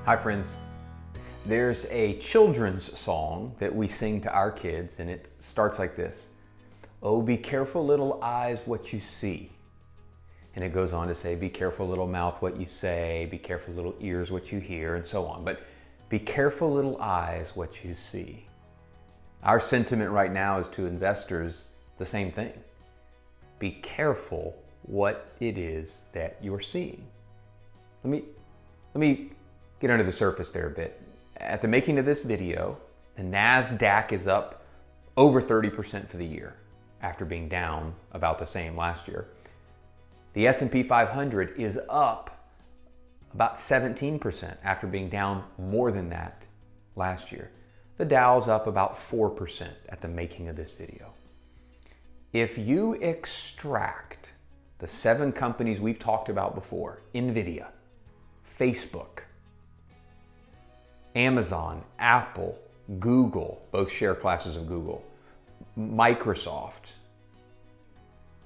Hi friends. There's a children's song that we sing to our kids and it starts like this. Oh, be careful little eyes what you see. And it goes on to say, be careful little mouth what you say, be careful little ears what you hear, and so on. But be careful little eyes what you see. Our sentiment right now is to investors the same thing. Be careful what it is that you're seeing. Let me get under the surface there a bit. At the making of this video, the NASDAQ is up over 30% for the year after being down about the same last year. The S&P 500 is up about 17% after being down more than that last year. The Dow's up about 4% at the making of this video. If you extract the 7 companies we've talked about before, NVIDIA, Facebook, Amazon, Apple, Google, both share classes of Google, Microsoft,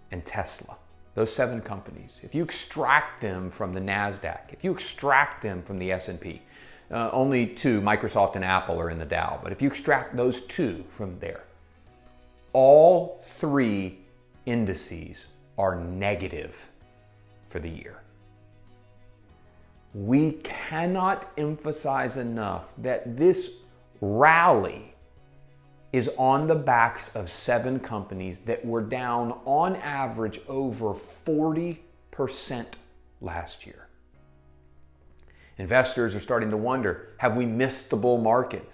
and Tesla, those 7 companies, if you extract them from the NASDAQ, if you extract them from the S&P, only 2, Microsoft and Apple, are in the Dow, but if you extract those 2 from there, all 3 indices are negative for the year. We cannot emphasize enough that this rally is on the backs of 7 companies that were down on average over 40% last year. Investors are starting to wonder, have we missed the bull market?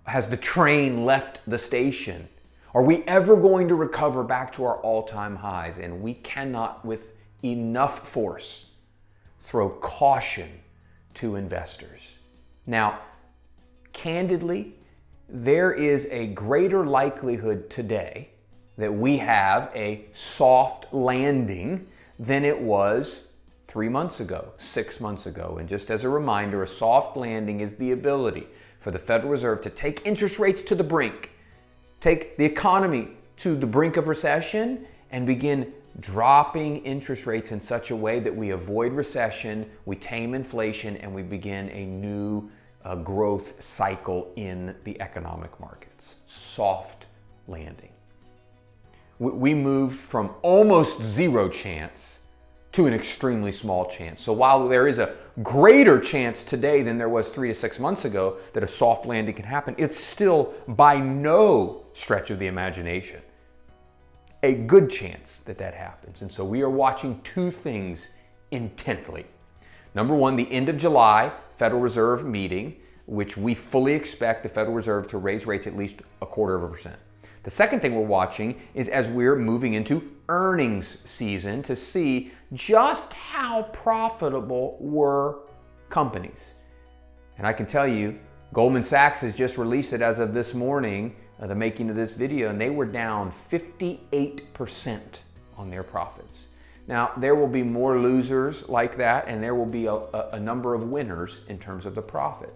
Has the train left the station? Are we ever going to recover back to our all-time highs? And we cannot, with enough force, throw caution to investors. Now, candidly, there is a greater likelihood today that we have a soft landing than it was 3 months ago, 6 months ago. And just as a reminder, a soft landing is the ability for the Federal Reserve to take interest rates to the brink, take the economy to the brink of recession, and begin dropping interest rates in such a way that we avoid recession, we tame inflation, and we begin a new growth cycle in the economic markets. Soft landing. We moved from almost zero chance to an extremely small chance. So while there is a greater chance today than there was 3 to 6 months ago that a soft landing can happen, it's still by no stretch of the imagination a good chance that that happens. And so we are watching 2 things intently. Number 1, the end of July Federal Reserve meeting, which we fully expect the Federal Reserve to raise rates at least 0.25%. The second thing we're watching is as we're moving into earnings season to see just how profitable were companies. And I can tell you, Goldman Sachs has just released it as of this morning, the making of this video, and they were down 58% on their profits. Now, there will be more losers like that, and there will be a number of winners in terms of the profit.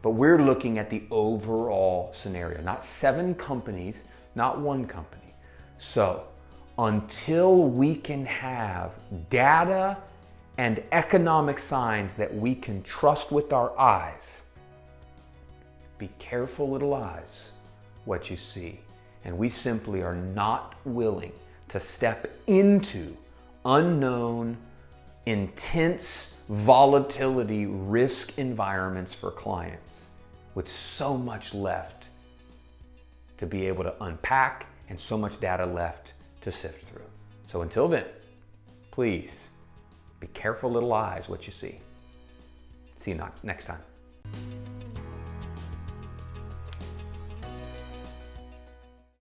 But we're looking at the overall scenario, not 7 companies, not 1 company. So until we can have data and economic signs that we can trust with our eyes, be careful little eyes what you see. And we simply are not willing to step into unknown, intense volatility risk environments for clients with so much left to be able to unpack and so much data left to sift through. So until then, please be careful little eyes what you see. See you next time.